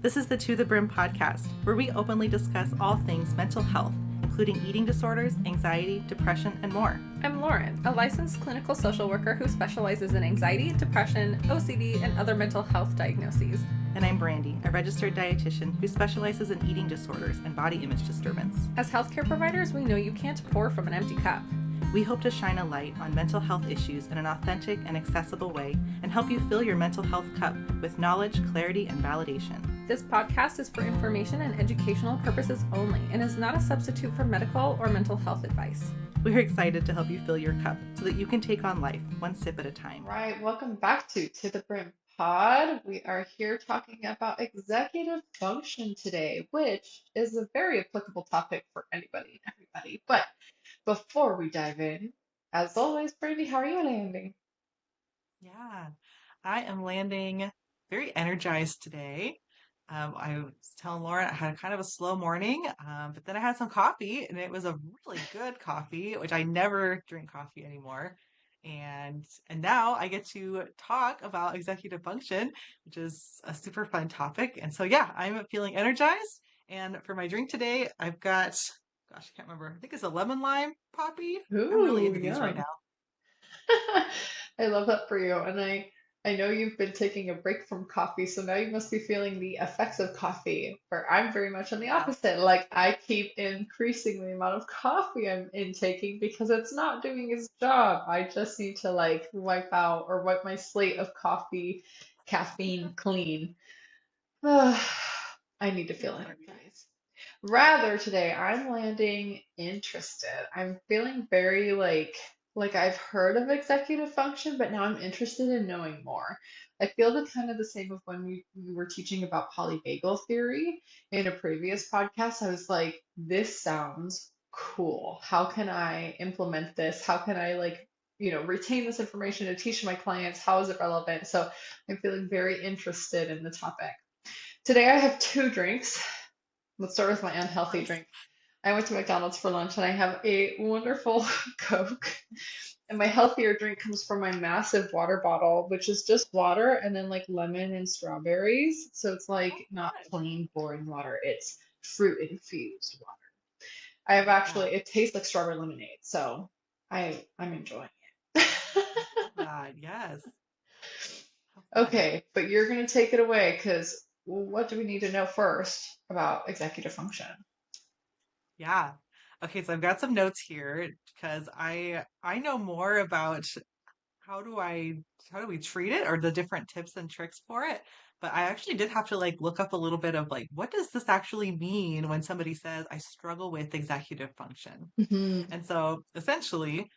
This is the To the Brim podcast, where we openly discuss all things mental health, including eating disorders, anxiety, depression, and more. I'm Lauren, a licensed clinical social worker who specializes in anxiety, depression, OCD, and other mental health diagnoses. And I'm Brandy, a registered dietitian who specializes in eating disorders and body image disturbance. As healthcare providers, we know you can't pour from an empty cup. We hope to shine a light on mental health issues in an authentic and accessible way and help you fill your mental health cup with knowledge, clarity, and validation. This podcast is for information and educational purposes only and is not a substitute for medical or mental health advice. We're excited to help you fill your cup so that you can take on life one sip at a time. Right, welcome back to the Brim Pod. We are here talking about executive function today, which is a very applicable topic for anybody and everybody. But before we dive in, as always, Brandy, how are you landing? Yeah, I am landing very energized today. I was telling Lauren I had kind of a slow morning, but then I had some coffee and it was a really good coffee, which I never drink coffee anymore. And now I get to talk about executive function, which is a super fun topic. And so yeah, I'm feeling energized. And for my drink today, I've got, gosh, I can't remember. I think it's a lemon lime poppy. I'm really Ooh, into these right yum. now. I love that for you. And I know you've been taking a break from coffee, so now you must be feeling the effects of coffee. Where I'm very much on the Yeah. opposite. Like I keep increasing the amount of coffee I'm intaking because it's not doing its job. I just need to like wipe out or wipe my slate of coffee caffeine clean. I need to feel energized. Rather today, I'm landing interested. I'm feeling very like I've heard of executive function, but now I'm interested in knowing more. I feel the kind of the same of when we were teaching about polyvagal theory in a previous podcast. I was like, this sounds cool. How can I implement this? How can I retain this information to teach my clients? How is it relevant? So I'm feeling very interested in the topic. Today I have two drinks. Let's start with my unhealthy Nice. drink. I went to McDonald's for lunch and I have a wonderful Coke. And my healthier drink comes from my massive water bottle, which is just water and then like lemon and strawberries. So it's like Oh, not fun. plain boring water, it's fruit infused water. I have Yeah, actually, it tastes like strawberry lemonade. So I'm enjoying it. love that. Yes. How fun. Okay, but you're going to take it away because what do we need to know first about executive function? Yeah. Okay, so I've got some notes here because I know more about how do I how do we treat it or the different tips and tricks for it. But I actually did have to like look up a little bit of like what does this actually mean when somebody says I struggle with executive function? Mhm. And so essentially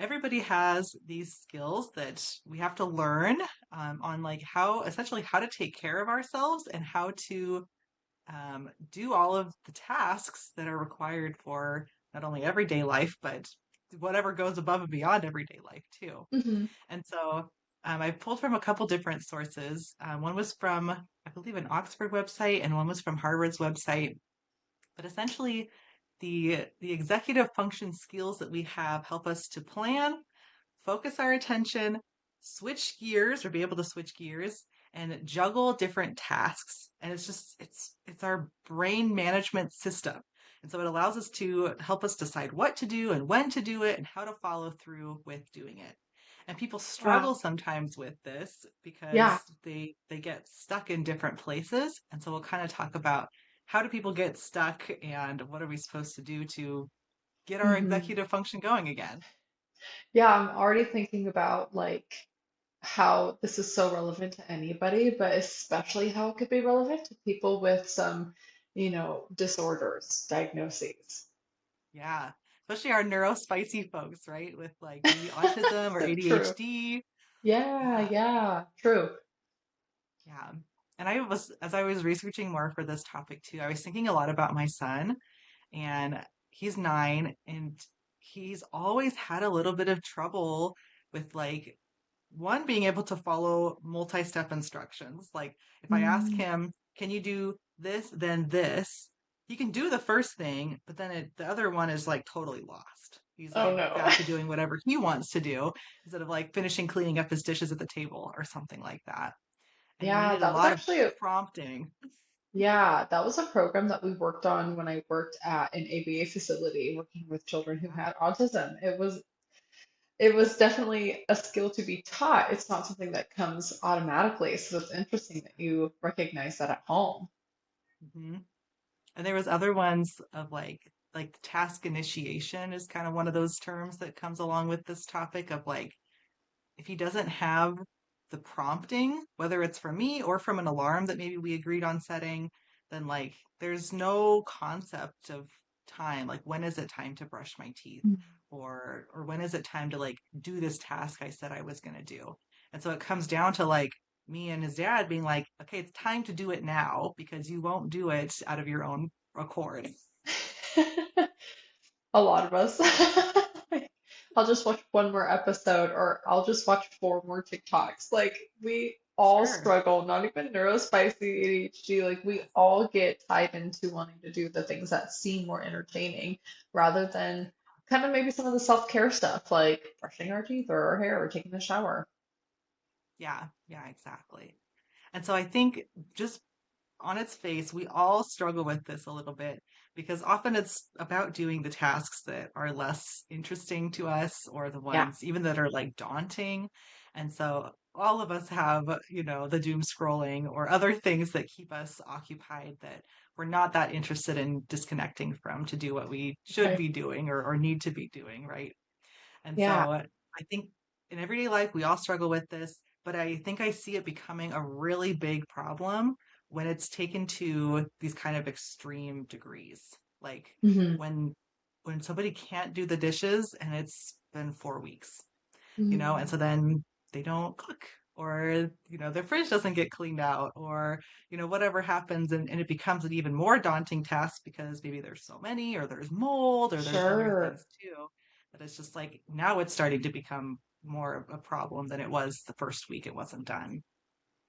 everybody has these skills that we have to learn on like how essentially how to take care of ourselves and how to do all of the tasks that are required for not only everyday life, but whatever goes above and beyond everyday life too. Mhm. And so I pulled from a couple different sources. One was from, I believe, an Oxford website, and one was from Harvard's website. But essentially, the executive function skills that we have help us to plan, focus our attention, switch gears or be able to switch gears and juggle different tasks. And it's just it's our brain management system. And so it allows us to help us decide what to do and when to do it and how to follow through with doing it. And people Wow. struggle sometimes with this Yeah. because they get stuck in different places. And so we'll kind of talk about how do people get stuck and what are we supposed to do to get our Hmm. executive function going again. Yeah, I'm already thinking about like how this is so relevant to anybody, but especially how it could be relevant to people with some, disorders, diagnoses. Yeah. Especially our neurospicy folks, right? With like maybe autism or True. ADHD. Yeah, Yeah. yeah, true. Yeah. And as I was researching more for this topic too, I was thinking a lot about my son, and he's 9, and he's always had a little bit of trouble with like one being able to follow multi-step instructions. Like if I ask Mm. him, can you do this, then this? He can do the first thing, but then the other one is like totally lost. He's Oh like no. back to doing whatever he wants to do instead of like finishing cleaning up his dishes at the table or something like that. And he Yeah, needed a that was lot of actually a prompting. Yeah, that was a program that we worked on when I worked at an ABA facility working with children who Yeah. had autism. It was definitely a skill to be taught. It's not something that comes automatically. So it's interesting that you recognize that at home. hmm And there was other ones of like task initiation is kind of one of those terms that comes along with this topic of like if he doesn't have the prompting, whether it's from me or from an alarm that maybe we agreed on setting, then like there's no concept of time. Like when is it time to brush my teeth? Or when is it time to like do this task I said I was gonna do? And so it comes down to like me and his dad being like, okay, it's time to do it now because you won't do it out of your own accord. A lot of us. I'll just watch one more episode or I'll just watch four more TikToks. Like we all Sure. struggle, not even neurospicy ADHD. Like we Yes. all get tied into wanting to do the things that seem more entertaining rather than kind of maybe some of the self-care stuff like brushing our teeth or our hair or taking a shower. Yeah, yeah, exactly. And so I think just on its face, we all struggle with this a little bit because often it's about doing the tasks that are less interesting to us or the Yeah. ones even that are like daunting. And so all of us have, the doom scrolling or other things that keep us occupied that we're not that interested in disconnecting from to do what we should Right. be doing or need to be doing, right? And Yeah. so I think in everyday life, we all struggle with this, but I think I see it becoming a really big problem when it's taken to these kind of extreme degrees. Like Hmm. when when somebody can't do the dishes and it's been 4 weeks, and Mm. so then they don't cook or their fridge doesn't get cleaned out or whatever happens and it becomes an even more daunting task because maybe there's so many or there's mold or there's other Sure. things too that it's just like now it's starting to become more of a problem than it was the first week it wasn't done.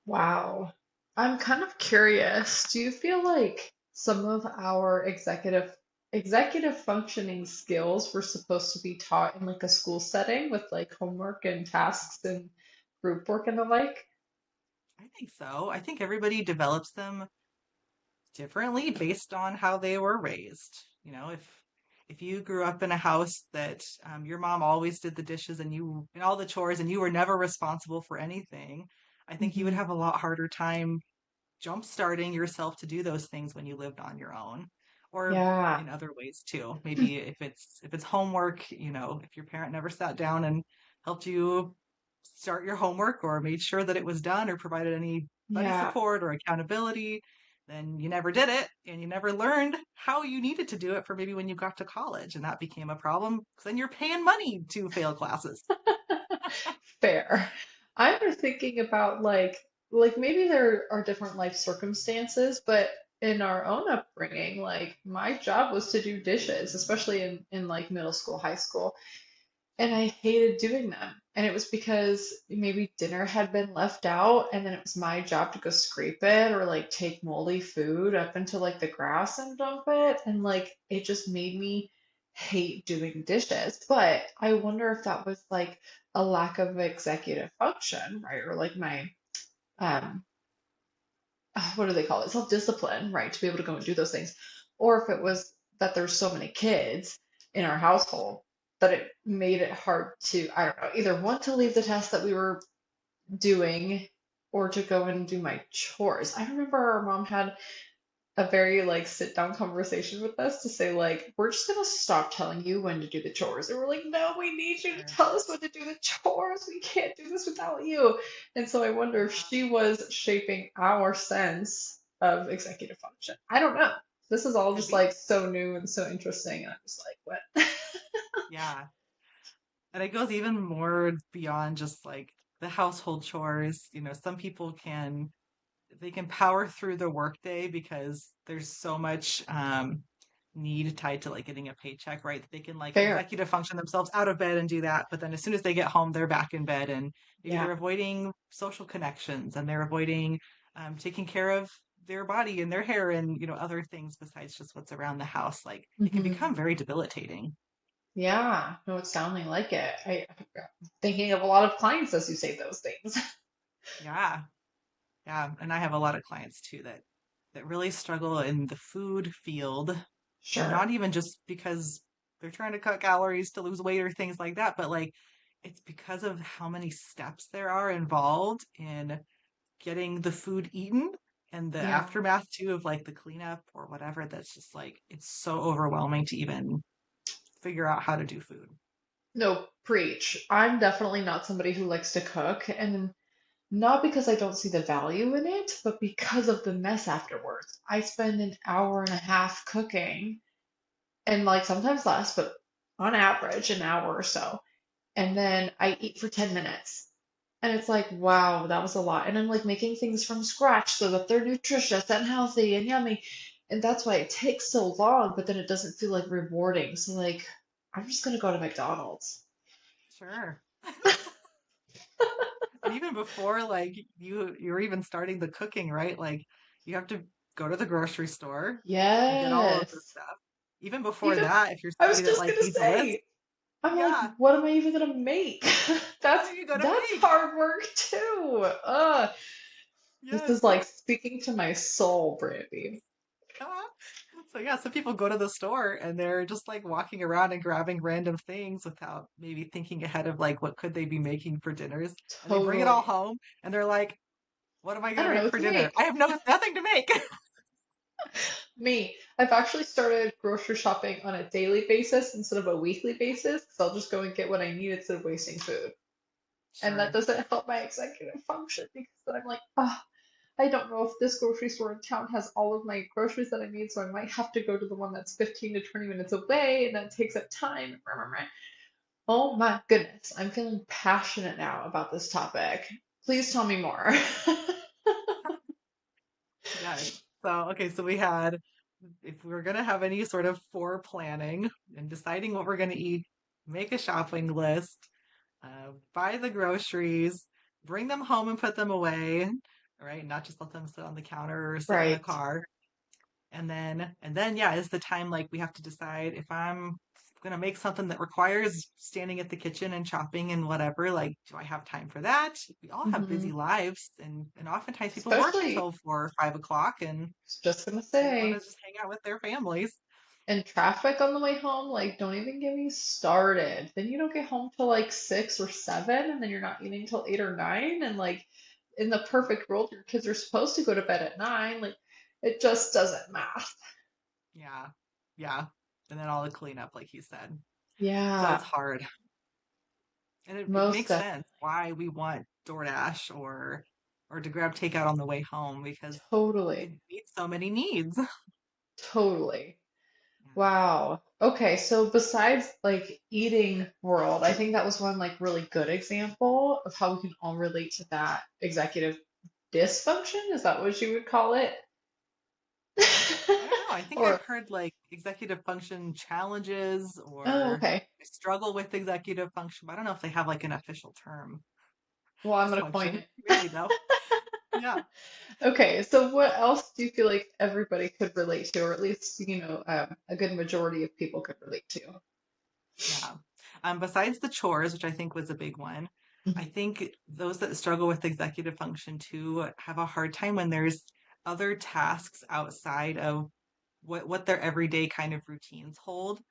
Wow. I'm kind of curious. Do you feel like some of our executive functioning skills were supposed to be taught in like a school setting with like homework and tasks and group work and the like? I think so. I think everybody develops them differently based on how they were raised. If you grew up in a house that your mom always did the dishes and all the chores and you were never responsible for anything, I think you would Hmm. have a lot harder time jump starting yourself to do those things when you lived on your own or Yeah. in other ways too. Maybe if it's homework, if your parent never sat down and helped you start your homework or made sure that it was done or provided any buddy Yeah. support or accountability, then you never did it and you never learned how you needed to do it for maybe when you got to college and that became a problem because then you're paying money to fail classes. Fair. I was thinking about like maybe there are different life circumstances, but in our own upbringing, like my job was to do dishes, especially in like middle school, high school. And I hated doing them. And it was because maybe dinner had been left out, and then it was my job to go scrape it or like take moldy food up into like the grass and dump it. And like it just made me hate doing dishes. But I wonder if that was like a lack of executive function, right? Or like my, um, what do they call it? Self-discipline, right? To be able to go and do those things. Or if it was that there's so many kids in our household that it made it hard to, I don't know, either want to leave the task that we were doing or to go and do my chores. I remember our mom had a very like sit down conversation with us to say like we're just gonna stop telling you when to do the chores, and we're like no, we need you to Sure. tell us when to do the chores, we can't do this without you. And so I wonder if Yeah. she was shaping our sense of executive function. I don't know, this is all Could just be. like so new and so interesting, and I'm just like what. Yeah. And it goes even more beyond just like the household chores. Some people they can power through the workday because there's so much need tied to like getting a paycheck, right? That they can like Fair. executive function themselves out of bed and do that. But then as soon as they get home, they're back in bed and maybe Yeah. they're avoiding social connections and they're avoiding taking care of their body and their hair and other things besides just what's around the house. Like it can Hmm. become very debilitating. Yeah, no, it's sounding like it. I'm thinking of a lot of clients as you say those things. Yeah. Yeah, and I have a lot of clients too that that really struggle in the food field, and Sure. not even just because they're trying to cut calories to lose weight or things like that, but like it's because of how many steps there are involved in getting the food eaten and the Yeah. aftermath too of like the cleanup or whatever. That's just like it's so overwhelming to even figure out how to do food. No, preach. I'm definitely not somebody who likes to cook, and not because I don't see the value in it, but because of the mess afterwards. I spend an hour and a half cooking, and like sometimes less, but on average, an hour or so. And then I eat for 10 minutes. And it's like, wow, that was a lot. And I'm like making things from scratch so that they're nutritious and healthy and yummy. And that's why it takes so long, but then it doesn't feel like rewarding. So like, I'm just gonna go to McDonald's. Sure. And even before like you're even starting the cooking, right? Like you have to go to the grocery store and get all of the Yes. stuff. Even before Even that, if you're I was somebody that just like gonna needs a list, say, I'm like, yeah, what am I even gonna make? what That's are you gonna that's make? hard work too. This Yes. is like speaking to my soul, Brandy. Uh, So yeah, some people go to the store and they're just like walking around and grabbing random things without maybe thinking ahead of like what could they be making for dinners. And they bring it all Totally. home and they're like, what am I I gonna don't know make what for to dinner? make. I have nothing to make. Me, I've actually started grocery shopping on a daily basis instead of a weekly basis because I'll just go and get what I need instead of wasting food. And that Sure. doesn't help my executive function because then I'm like, oh, I don't know if this grocery store in town has all of my groceries that I need, so I might have to go to the one that's 15 to 20 minutes away, and that takes up time. Oh my goodness, I'm feeling passionate now about this topic. Please tell me more. Yes. So, okay, so we had, if we were going to have any sort of fore planning and deciding what we're going to eat, make a shopping list, buy the groceries, bring them home and put them away, right? Not just let them sit on the counter or sit in the Right. car. And then, yeah, is the time like we have to decide if I'm gonna make something that requires standing at the kitchen and chopping and whatever, like, do I have time for that? We all have busy Hmm. lives and oftentimes people work Especially, until 4 or 5 o'clock and I was just gonna they want to say, just hang out with their families. and traffic on the way home, like, don't even get me started. Then you don't get home till like 6 or 7, and then you're not eating till 8 or 9. And like, in the perfect world, your kids are supposed to go to bed at 9. Like, it just doesn't math. Yeah. Yeah. And then all the cleanup, like you said. So it's Yeah, hard. And it most makes definitely. sense why we want DoorDash or to grab takeout on the way home because you Totally. meet so many needs. Totally. Yeah. Wow. Okay, so besides like eating world, I think that was one like really good example of how we can all relate to that executive dysfunction. Is that what you would call it? I don't know. I think I've Or, heard like executive function challenges oh, or okay. I struggle with executive function, but I don't know if they have like an official term. Well, I'm gonna coin Dysfunction, it. maybe though. Yeah. Okay, so what else do you feel like everybody could relate to, or at least, a good majority of people could relate to? Yeah. Besides the chores, which I think was a big one, I Mhm. think those that struggle with executive function too have a hard time when there's other tasks outside of what their everyday kind of routines hold.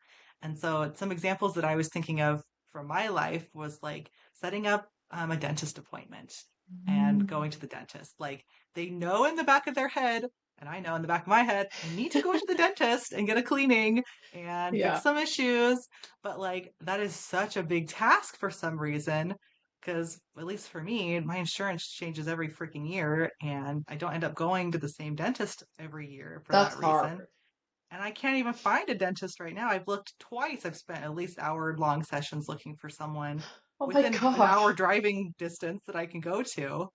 And so some examples that I was thinking of from my life was like setting up a dentist appointment and Mm. going to the dentist. Like they know in the back of their head, and I know in the back of my head, I need to go to the dentist and get a cleaning and fix Yeah, some issues. But like that is such a big task for some reason. Because, at least for me, my insurance changes every freaking year, and I don't end up going to the same dentist every year for that's that reason. hard. And I can't even find a dentist right now. I've looked twice. I've spent at least hour-long sessions looking for someone Oh my within an hour gosh. driving distance that I can go to.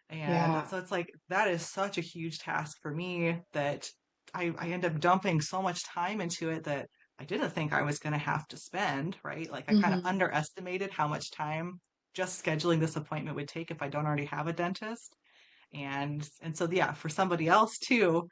And Yeah. so it's like that is such a huge task for me that I end up dumping so much time into it that I didn't think I was going to have to spend, right? Like I kind of Hmm. underestimated how much time just scheduling this appointment would take if I don't already have a dentist. And so yeah, for somebody else too,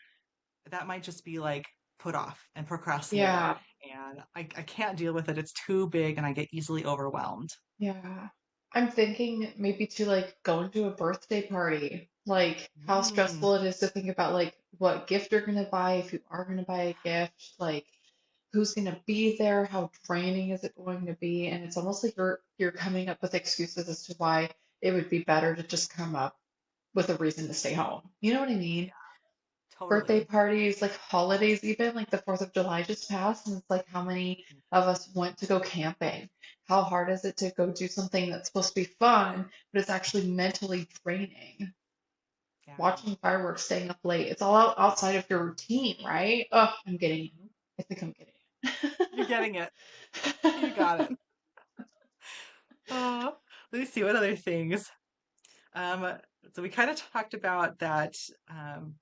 that might just be like put off and procrastinated. Yeah. And I can't deal with it. It's too big and I get easily overwhelmed. Yeah. I'm thinking maybe to like going to a birthday party. Like how Mm, stressful it is to think about like what gift you're going to buy, if you are going to buy a gift, like who's going to be there, how draining is it going to be, and it's almost like you're coming up with excuses as to why it would be better to just come up with a reason to stay home. You know what I mean? Yeah, Birthday totally. parties, like holidays, even like the 4th of July just passed, and it's like how many of us went to go camping? How hard is it to go do something that's supposed to be fun, but it's actually mentally draining? Yeah. Watching fireworks, staying up late, it's all outside of your routine, right? Oh, I'm getting it. Mhm. I think I'm You're getting getting it. You got it. it. Uh, let me see what other things. Um, so we kind of talked about that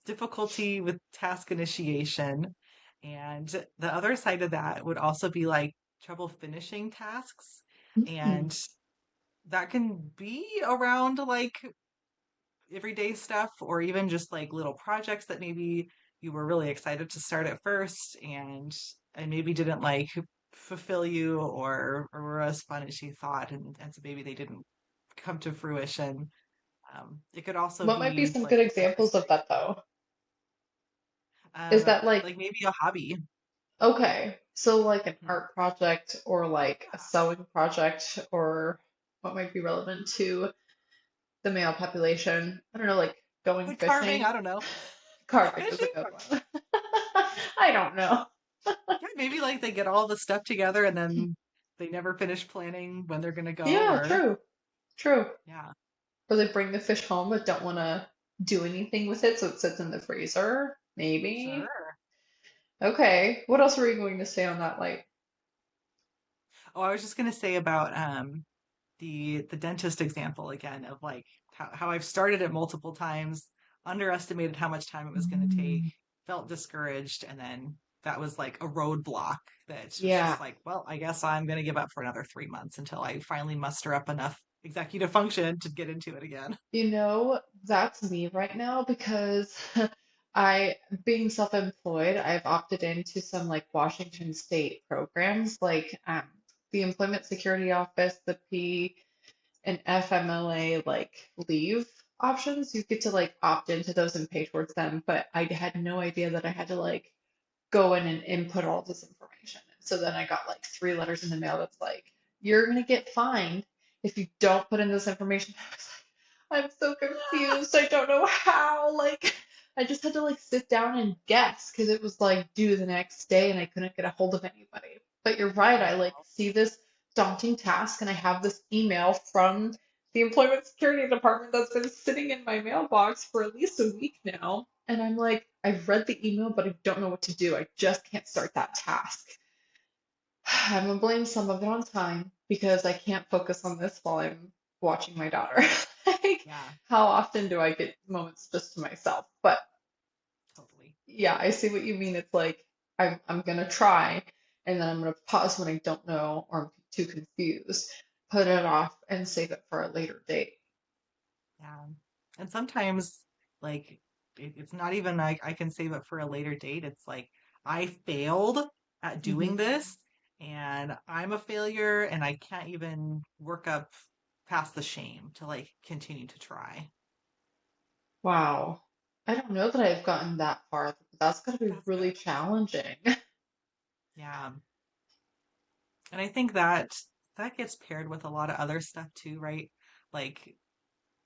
difficulty with task initiation, and the other side of that would also be like trouble finishing tasks, Mm, and that can be around like everyday stuff or even just like little projects that maybe you were really excited to start at first and maybe didn't like fulfill you or were as fun as you thought and so maybe they didn't come to fruition. It could also what might be be some like good examples of frustrating. that though? Is that like, Like maybe a hobby. okay, so like an Mhm. art project or like a Yeah. sewing project or what might be relevant to the male population? I don't know, like going Like carving, I fishing. don't know. Carving is a Fishing? good one. I don't know. Yeah, maybe like they get all the stuff together and then they never finish planning when they're gonna go Yeah, or true. True. yeah, Or they bring the fish home but don't want to do anything with it, so it sits in the freezer. Maybe. sure. Okay. What else were you going to say on that? Like, Oh, I was just gonna say about the dentist example again of like how I've started it multiple times, underestimated how much time it was gonna take, mm, felt discouraged, and then that was like a roadblock that was yeah, just like, well, I guess I'm gonna give up for another 3 months until I finally muster up enough executive function to get into it again. that's me right now because I, being self-employed, I've opted into some like Washington State programs, like the Employment Security Office, the P and FMLA like leave options. You get to like opt into those and pay towards them, but I had no idea that I had to like go in and input all this information. And so then I got like 3 letters in the mail that's like, you're gonna get fined if you don't put in this information. I was like, I'm so confused. I don't know how. Like, I just had to like sit down and guess because it was like due the next day and I couldn't get a hold of anybody. But you're right. I like Oh, see this daunting task and I have this email from the Employment Security Department that's been sitting in my mailbox for at least a week now. And I'm like, I've read the email, but I don't know what to do. I just can't start that task. I'm gonna blame some of it on time because I can't focus on this while I'm watching my daughter. Like, yeah, how often do I get moments just to myself? But totally. yeah, I see what you mean. It's like I'm gonna try, and then I'm gonna pause when I don't know or I'm too confused, put it off, and save it for a later date. Yeah. And sometimes, like, it's not even like I can save it for a later date. It's like I failed at Hmm. doing this and I'm a failure and I can't even work up past the shame to like continue to try. Wow. I don't know that I've gotten that far. That's gotta be That's really good. challenging. Yeah. And I think that that gets paired with a lot of other stuff too, right? Like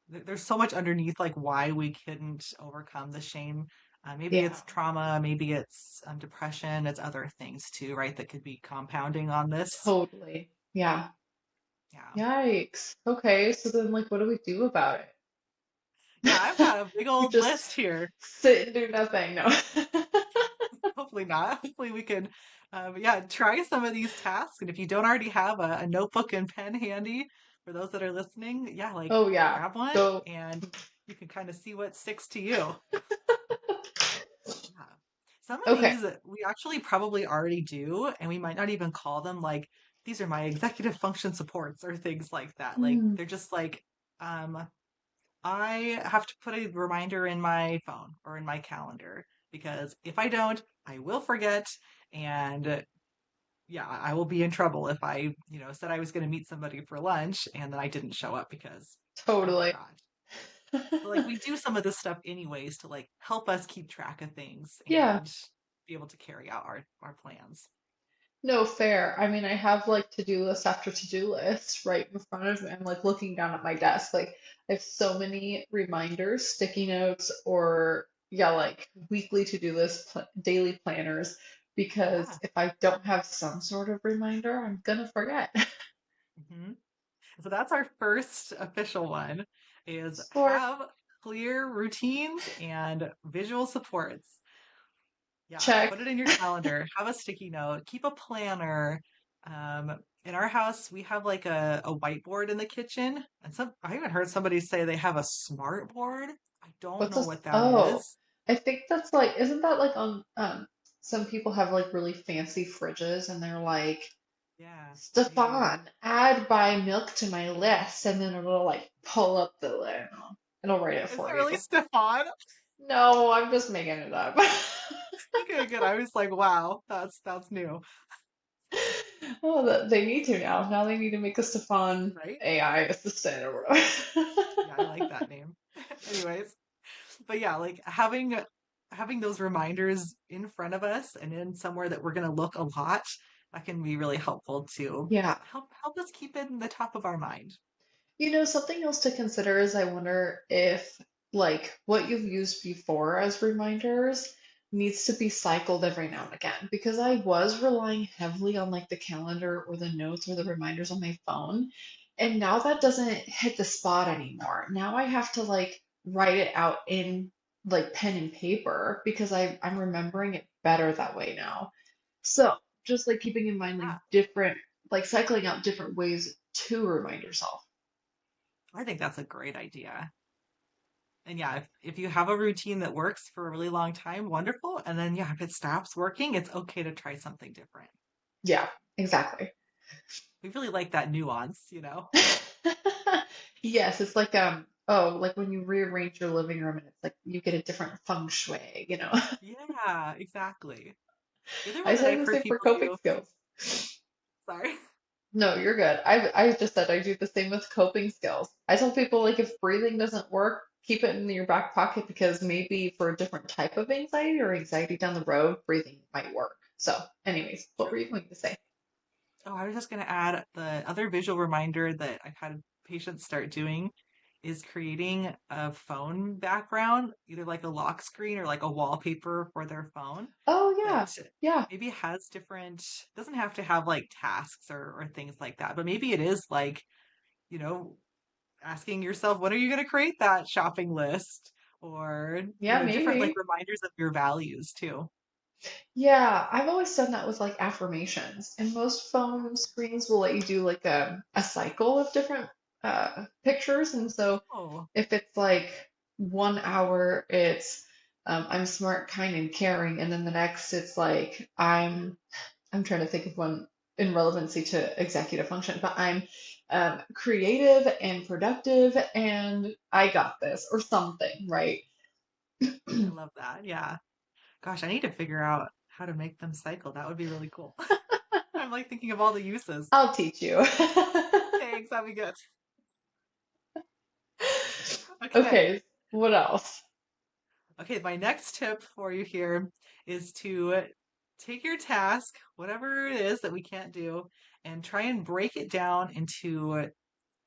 there's so much underneath like why we couldn't overcome the shame. Maybe Yeah, it's trauma, maybe it's depression, it's other things too, right? That could be compounding on this. totally. Yeah. Yeah. Yikes. Okay, so then like what do we do about it? Yeah, I've got a big We old just list here. sit and do nothing. No. Hopefully not. Hopefully we can, but yeah, try some of these tasks. And if you don't already have a notebook and pen handy for those that are listening, yeah, like Oh yeah. grab one Go. and you can kind of see what sticks to you. Yeah. Some of Okay. these we actually probably already do, and we might not even call them like these are my executive function supports or things like that. Like Hmm. they're just like, um, I have to put a reminder in my phone or in my calendar because if I don't, I will forget, and yeah, I will be in trouble if I said I was going to meet somebody for lunch and then I didn't show up because I Totally. forgot. But like we do some of this stuff anyways to like help us keep track of things Yeah. and be able to carry out our plans. No, fair. I mean, I have like to-do list after to-do list right in front of me. I'm like looking down at my desk. Like I have so many reminders, sticky notes, or yeah, like weekly to-do list, daily planners, because Yeah. if I don't have some sort of reminder, I'm gonna forget. Hmm. So that's our first official one is Sure. have clear routines and visual supports. Yeah, Check. put it in your calendar, have a sticky note, keep a planner. In our house, we have like a whiteboard in the kitchen, and I even heard somebody say they have a smart board. I don't What's know this? what that Oh, is. I think that's like, isn't that like on some people have like really fancy fridges and they're like, Yeah, maybe. Stefan, add buy milk to my list, and then it'll like pull up the list. It'll write it Is it for really you. Stefan? No, I'm just making it up. Okay, good. I was like, wow, that's new, Oh, they need to now. Now they need to make a Stefan right? AI assistant or whatever. Yeah, I like that name. Anyways, but yeah, like having those reminders in front of us and in somewhere that we're going to look a lot, that can be really helpful to Yeah. help us keep it in the top of our mind. Something else to consider is I wonder if, like, what you've used before as reminders needs to be cycled every now and again. Because I was relying heavily on, like, the calendar or the notes or the reminders on my phone. And now that doesn't hit the spot anymore. Now I have to, like, write it out in, like, pen and paper because I'm remembering it better that way now. So, just like keeping in mind, like, Yeah, like, cycling out different ways to remind yourself. I think that's a great idea. And yeah, if you have a routine that works for a really long time, wonderful. And then yeah, if it stops working, it's okay to try something different. Yeah, exactly. We really like that nuance. Yes, it's like like when you rearrange your living room and it's like you get a different feng shui. Yeah, exactly. The other I one that say I've the heard same for people coping do, skills. sorry. No, you're good. I just said I do the same with coping skills. I tell people like if breathing doesn't work, keep it in your back pocket because maybe for a different type of anxiety or anxiety down the road, breathing might work. So, anyways, what were True. you going to say? Oh, I was just going to add the other visual reminder that I've had patients start doing is creating a phone background, either like a lock screen or like a wallpaper for their phone Oh that yeah. Yeah. maybe has different, doesn't have to have like tasks or things like that, but maybe it is like, you know, asking yourself, when are you going to create that shopping list? Or, Yeah, different like maybe. reminders of your values too. Yeah, I've always done that with like affirmations. And most phone screens will let you do like a cycle of different pictures. And so Oh, if it's like 1 hour, it's I'm smart, kind, and caring, and then the next it's like I'm trying to think of one in relevancy to executive function, but I'm creative and productive, and I got this or something, right? I love that. Yeah. Gosh, I need to figure out how to make them cycle. That would be really cool. I'm like thinking of all the uses. I'll teach you. Thanks, that'd be good. Okay. Okay, what else? Okay, my next tip for you here is to take your task, whatever it is that we can't do, and try and break it down into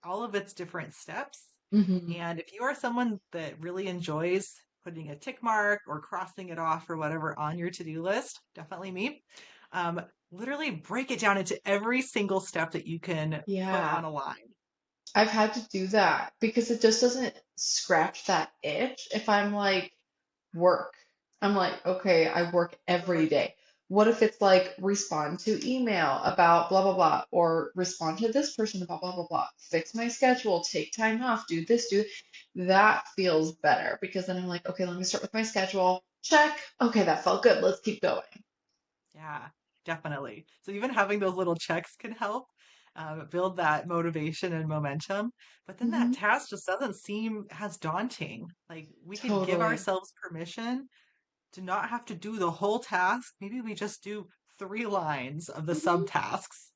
all of its different steps. Hmm. And if you are someone that really enjoys putting a tick mark or crossing it off or whatever on your to-do list, definitely me, literally break it down into every single step that you can put Yeah, on a line. I've had to do that because it just doesn't scratch that itch. If I'm like work, I'm like, okay, I work every day. What if it's like respond to email about blah blah blah, or respond to this person about blah blah blah, fix my schedule, take time off, do this, do that feels better because then I'm like, okay, let me start with my schedule. Check. Okay, that felt good. Let's keep going. Yeah, definitely. So even having those little checks can help build that motivation and momentum. But then that Hmm. task just doesn't seem as daunting. Like we could give Totally. ourselves permission to not have to do the whole task. Maybe we just do 3 lines of the Hmm. subtasks.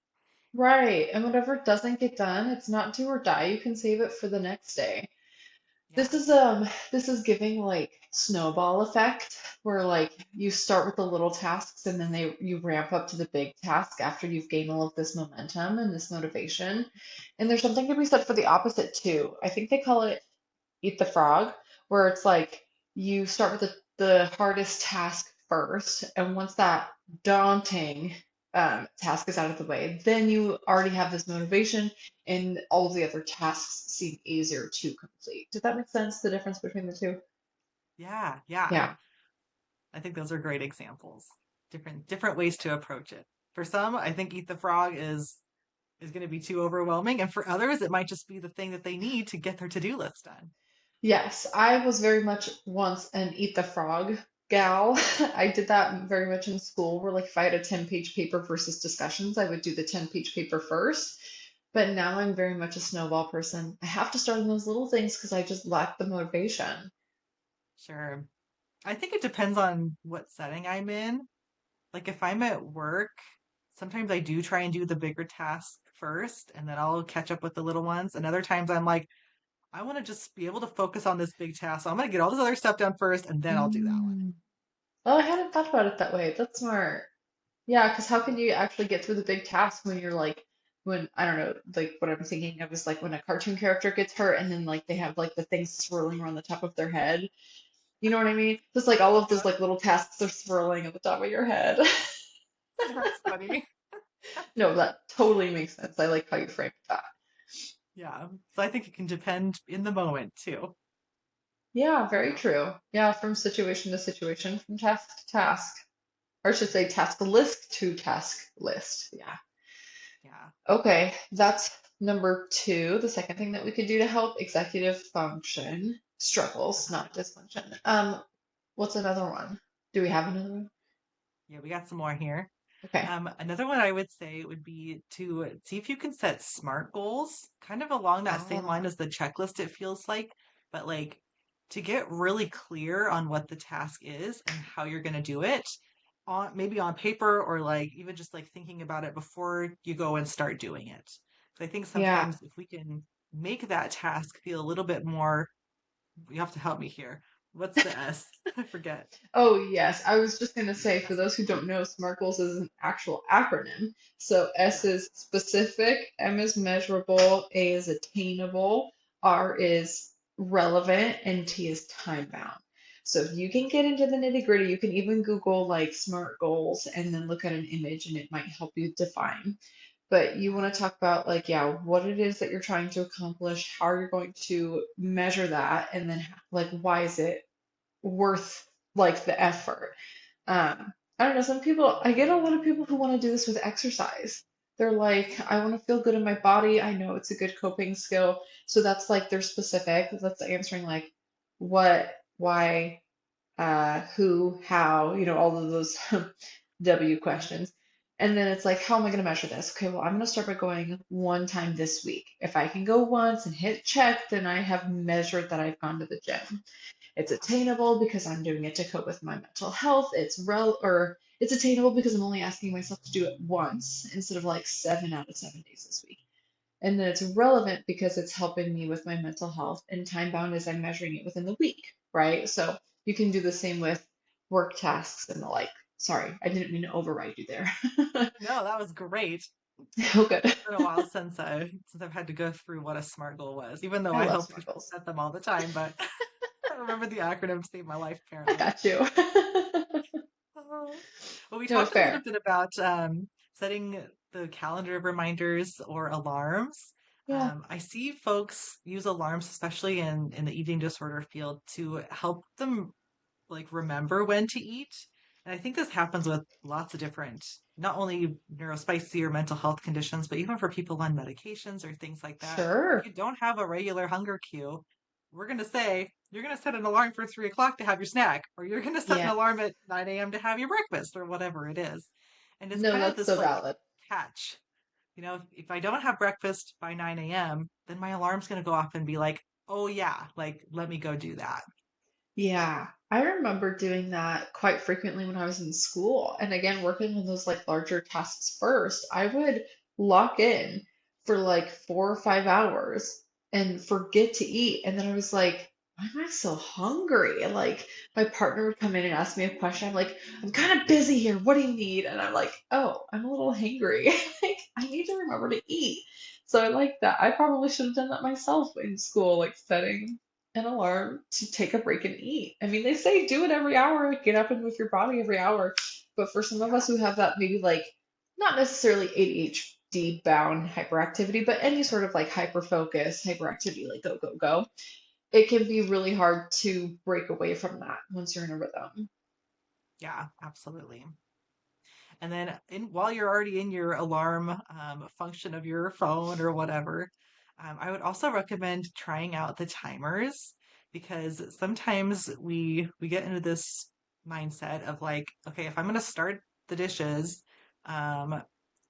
Right. And whatever doesn't get done, it's not do or die. You can save it for the next day. This Yeah. is this is giving like snowball effect where like you start with the little tasks and then you ramp up to the big task after you've gained all of this momentum and this motivation. And there's something to be said for the opposite too. I think they call it eat the frog, where it's like you start with the hardest task first, and once that daunting task is out of the way, then you already have this motivation, and all of the other tasks seem easier to complete. Does that make sense? The difference between the two? Yeah. Yeah. Yeah. I think those are great examples. Different ways to approach it. For some, I think eat the frog is going to be too overwhelming, and for others, it might just be the thing that they need to get their to-do list done. Yes, I was very much once an eat the frog gal. I did that very much in school, where like if I had a 10-page paper versus discussions, I would do the 10-page paper first. But now I'm very much a snowball person. I have to start on those little things because I just lack the motivation. Sure. I think it depends on what setting I'm in. Like if I'm at work, sometimes I do try and do the bigger task first, and then I'll catch up with the little ones. And other times I'm like, I want to just be able to focus on this big task. So I'm going to get all this other stuff done first, and then I'll do that one. Mm. Oh, I hadn't thought about it that way. That's smart. Yeah, because how can you actually get through the big task when you're like, when, I don't know, like what I'm thinking of is like when a cartoon character gets hurt and then like they have like the things swirling around the top of their head. You know what I mean? Just like all of those Yeah, like little tasks are swirling at the top of your head. that's funny. No, that totally makes sense. I like how you framed that. Yeah. So I think it can depend in the moment too. Yeah, very true. Yeah, from situation to situation, from task to task. Or I should say task list to task list. Yeah. Yeah. Okay, that's number two. The second thing that we could do to help executive function struggles, Uh-huh. not dysfunction. What's another one? Do we have another one? Yeah, we got some more here. Okay. Another one I would say would be to see if you can set SMART goals, kind of along that same line Ah, as the checklist, it feels like, but like to get really clear on what the task is and how you're going to do it on maybe on paper or like even just like thinking about it before you go and start doing it. 'Cause I think yeah. sometimes if we can make that task feel a little bit more, you have to help me here. What's the S? I forget. Oh, yes. I was just going to say, for those who don't know, SMART goals is an actual acronym. So S Yes. is specific, M is measurable, A is attainable, R is relevant, and T is time bound. So if you can get into the nitty gritty, you can even Google like SMART goals and then look at an image and it might help you define. But you want to talk about like, yeah, what it is that you're trying to accomplish, how you're going to measure that, and then like, why is it worth like the effort. I don't know, some people, I get a lot of people who want to do this with exercise. They're like, I want to feel good in my body. I know it's a good coping skill. So that's like they're specific. That's answering like what, why, who, how, all of those W Yeah. questions. And then it's like, how am I going to measure this? Okay, well, I'm going to start by going one time this week. If I can go once and hit check, then I have measured that I've gone to the gym. It's Yeah. attainable because I'm doing it to cope with my mental health. Or it's attainable because I'm only asking myself to do it once instead of like 7 out of 7 days this week. And then it's relevant because it's helping me with my mental health. And time bound is I'm measuring it within the week, right? So you can do the same with work tasks and the like. Sorry, I didn't mean to override you there. No, that was great. Oh, good. Been a while since I've had to go through what a SMART goal was, even though I I love help smart people goals. set them all the time, but I remember the acronym to save my life I apparently. got you. Oh. Well, we No, talked a little fair. bit about setting the calendar reminders or alarms. Yeah, I see folks use alarms, especially in the eating disorder field, to help them like remember when to eat. And I think this happens with lots of different, not only neurospicy or mental health conditions, but even for people on medications or things like that. If sure. you don't have a regular hunger cue, we're going to say you're going to set an alarm for 3 o'clock to have your snack, or you're going to set an Yeah. alarm at 9 a.m. to have your breakfast, or whatever it is. And it's No, kind of that's this so like valid. catch. If I don't have breakfast by 9 a.m., then my alarm's going to go off and be like, oh, yeah, like, let me go do that. Yeah, I remember doing that quite frequently when I was in school. And again, working on those like larger tasks first, I would lock in for like 4 or 5 hours and forget to eat. And then I was like, why am I so hungry? Like my partner would come in and ask me a question. I'm like, I'm kind of busy here. What do you need? And I'm like, oh, I'm a little hangry. Like I need to remember to eat. So I like that. I probably should have done that myself in school, like setting an alarm to take a break and eat. I mean, they say do it every hour, get up and move your body every hour. But for some of us Yeah. who have that maybe like not necessarily ADHD bound hyperactivity, but any sort of like hyper focus, hyperactivity, like go, go, go, it can be really hard to break away from that once you're in a rhythm. Yeah, absolutely. And then while you're already in your alarm function of your phone or whatever, I would also recommend trying out the timers because sometimes we get into this mindset of like, okay, if I'm going to start the dishes, um,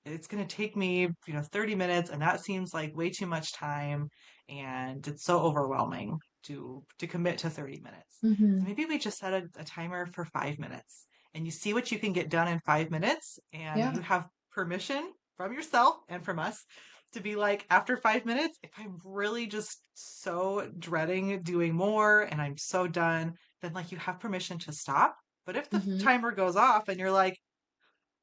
it's going to take me, 30 minutes, and that seems like way too much time, and it's so overwhelming to commit to 30 minutes. So Hmm. maybe we just set a timer for 5 minutes and you see what you can get done in 5 minutes, and Yeah. you have permission from yourself and from us to be like, after 5 minutes, if I'm really just so dreading doing more and I'm so done, then like you have permission to stop. But if the Hmm. timer goes off and you're like,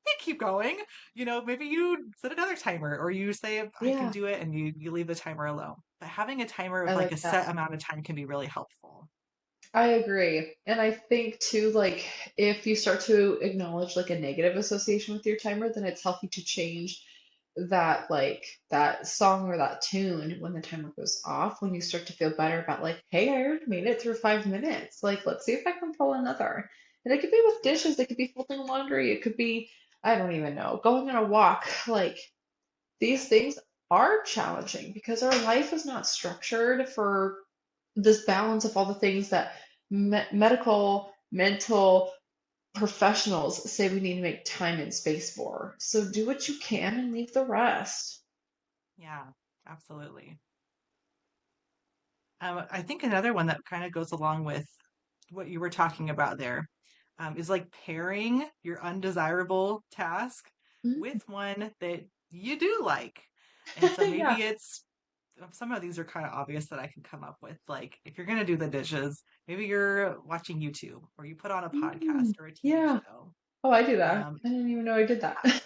hey, keep going, maybe you set another timer or you say, I can Yeah. do it, and you leave the timer alone. But having a timer I with like a like that. set amount of time can be really helpful. I agree. And I think too, like if you start to acknowledge like a negative association with your timer, then it's healthy to change that like that song or that tune when the timer goes off, when you start to feel better about like, hey, I already made it through 5 minutes. Like, let's see if I can pull another. And it could be with dishes, it could be folding laundry, it could be, I don't even know, going on a walk. Like these things are challenging because our life is not structured for this balance of all the things that medical, mental professionals say we need to make time and space for. So do what you can and leave the rest. Yeah, absolutely. I think another one that kind of goes along with what you were talking about there, is like pairing your undesirable task Mm. with one that you do like. And so Yeah. maybe it's some of these are kind of obvious that I can come up with. Like if you're going to do the dishes, maybe you're watching YouTube or you put on a podcast Mm. or a TV Yeah. show. Oh, I do that. Um, I didn't even know I did that.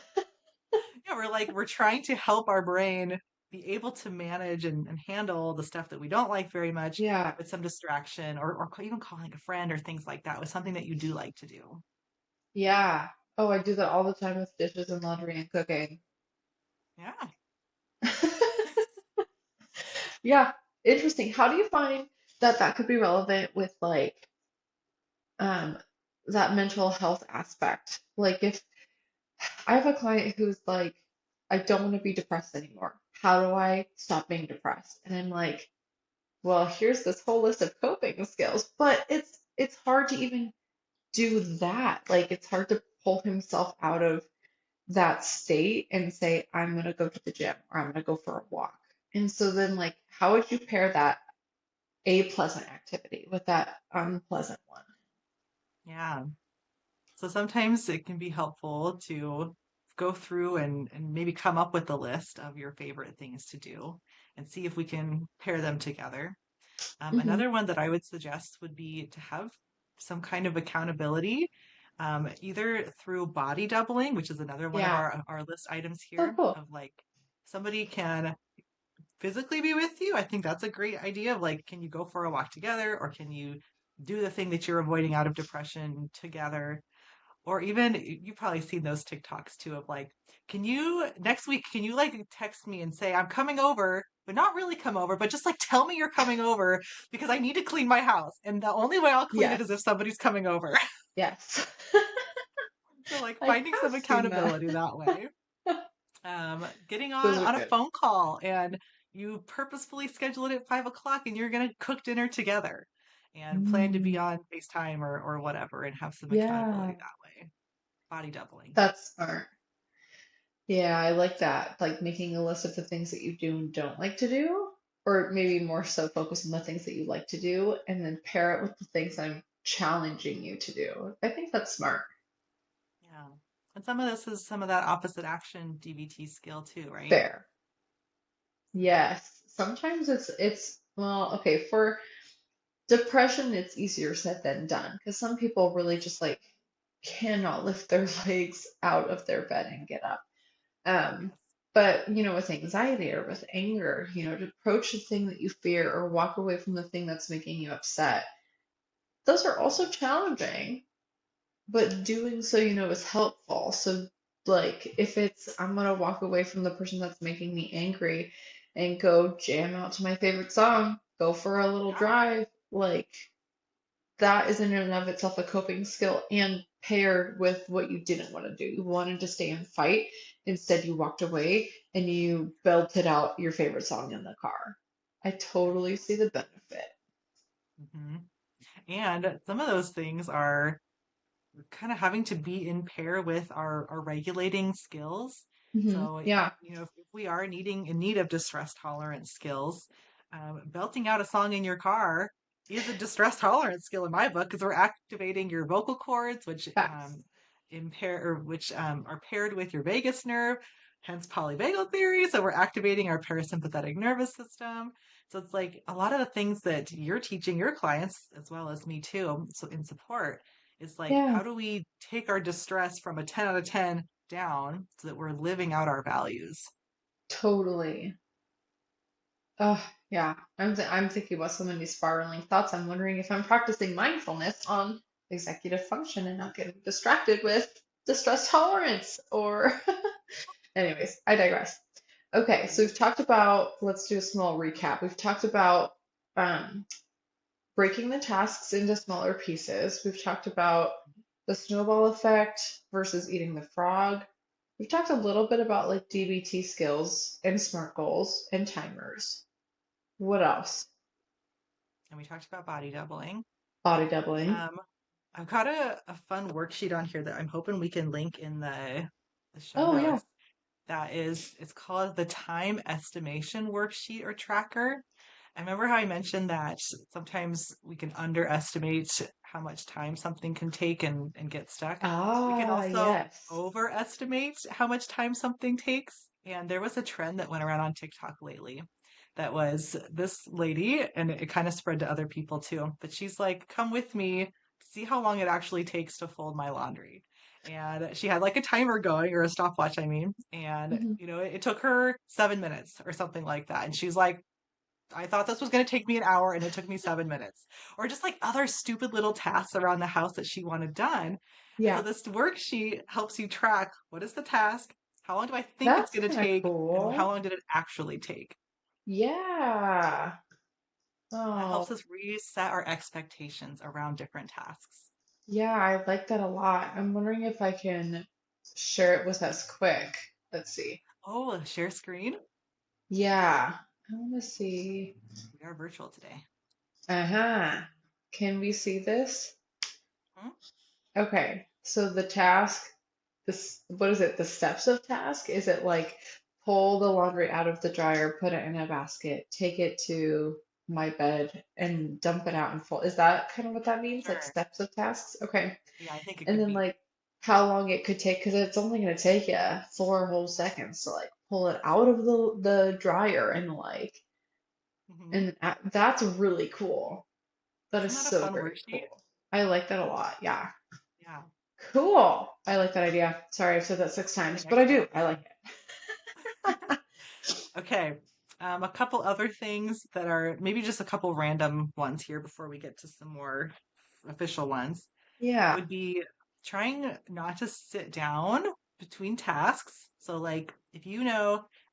yeah, we're trying to help our brain be able to manage and handle the stuff that we don't like very much Yeah. with some distraction, or even calling a friend or things like that with something that you do like to do. Yeah. Oh, I do that all the time with dishes and laundry and cooking. Yeah. Yeah. Interesting. How do you find that that could be relevant with like um that mental health aspect? Like if I have a client who's like, I don't want to be depressed anymore. How do I stop being depressed? And I'm like, well, here's this whole list of coping skills, but it's hard to even do that. Like it's hard to pull himself out of that state and say, I'm gonna go to the gym or I'm gonna go for a walk. And so then like how would you pair that a pleasant activity with that unpleasant one? Yeah. So sometimes it can be helpful to go through and maybe come up with a list of your favorite things to do and see if we can pair them together. Hmm. Another one that I would suggest would be to have some kind of accountability, either through body doubling, which is another one of Yeah. our list items Oh, here, cool. of like somebody can physically be with you. I think that's a great idea of like, can you go for a walk together, or can you do the thing that you're avoiding out of depression together? Or even you've probably seen those TikToks too of like, can you next week, can you like text me and say, I'm coming over, but not really come over, but just like tell me you're coming over because I need to clean my house. And the only way I'll clean it Yes. is if somebody's coming over. Yes. So like I finding have some seen that. accountability that way. Getting Those are on a good. phone call, and you purposefully schedule it at 5 o'clock and you're gonna cook dinner together and plan to be Mm, on FaceTime or whatever and have some yeah, accountability that way. Body doubling. that's smart. Yeah, I like that. Like making a list of the things that you do and don't like to do, or maybe more so focus on the things that you like to do, and then pair it with the things I'm challenging you to do. I think that's smart. Yeah. And some of this is some of that opposite action DBT skill too, right? Fair. Yes. Sometimes it's well, okay, for depression, it's easier said than done because some people really just like cannot lift their legs out of their bed and get up. Um, Yes. but with anxiety or with anger, to approach the thing that you fear or walk away from the thing that's making you upset, those are also challenging, but doing so, is helpful. So, like, if it's I'm gonna walk away from the person that's making me angry and go jam out to my favorite song, go for a little Yeah. drive, like, that is in and of itself a coping skill and paired with what you didn't want to do. You wanted to stay and fight. Instead, you walked away and you belted out your favorite song in the car. I Yes. totally see the benefit. Hmm. And some of those things are kind of having to be in pair with our regulating skills. So, Yeah, if we are in need of distress tolerance skills, belting out a song in your car is a distress tolerance skill in my book because we're activating your vocal cords, which facts. are paired with your vagus nerve, hence polyvagal theory. So we're activating our parasympathetic nervous system. So it's like a lot of the things that you're teaching your clients, as well as me too, so in support is like, Yeah, how do we take our distress from a 10 out of 10 down so that we're living out our values? totally. Oh, yeah. I'm thinking about so many spiraling thoughts. I'm wondering if I'm practicing mindfulness on executive function and not getting distracted with distress tolerance or anyways, I digress. Okay, so we've talked about, let's do a small recap. We've talked about um, breaking the tasks into smaller pieces. We've talked about the snowball effect versus eating the frog. We've talked a little bit about like DBT skills and SMART goals and timers. What else? And we talked about body doubling. Body doubling. Um, I've got a fun worksheet on here that I'm hoping we can link in the show Oh, yeah. notes. It's called the time estimation worksheet or tracker. I remember how I mentioned that sometimes we can underestimate how much time something can take and get stuck. We can Ah, also yes. overestimate how much time something takes. And there was a trend that went around on TikTok lately that was this lady, and it kind of spread to other people too. But she's like, come with me, see how long it actually takes to fold my laundry. And she had like a timer going or a stopwatch, I mean. And, Mhm. it took her 7 minutes or something like that. And she's like, I thought this was going to take me an hour and it took me 7 minutes. Or just like other stupid little tasks around the house that she wanted done. And so Yeah, this worksheet helps you track what is the task, how long do I think it's that's going to kind of take, and how cool. long did it actually take? Yeah. And that helps Oh, us reset our expectations around different tasks. yeah, I like that a lot. I'm wondering if I can share it with us quick. Let's see. Oh, share screen. Yeah, I want to see. We are virtual today. Uh-huh. Can we see this? Hmm? Okay, so the task, this, what is it? The steps of task? Is it like pull the laundry out of the dryer, put it in a basket, take it to my bed, and dump it out and fold? Is that kind of what that means? Like Sure. steps of tasks? Okay. Yeah, I think it And could then be. like how long it could take, because it's only going to take you 4 whole seconds to like pull it out of the dryer and like, Hmm. and that's really cool. That Isn't is that a so fun very worksheet? cool. I like that a lot. Yeah. Yeah. Cool. I like that idea. Sorry, I've said that six Maybe times, but next I time do. it's I like done. Okay. A couple other things that are maybe just a couple random ones here before we get to some more official ones it. Yeah. would be trying not to sit down between tasks. So, like, if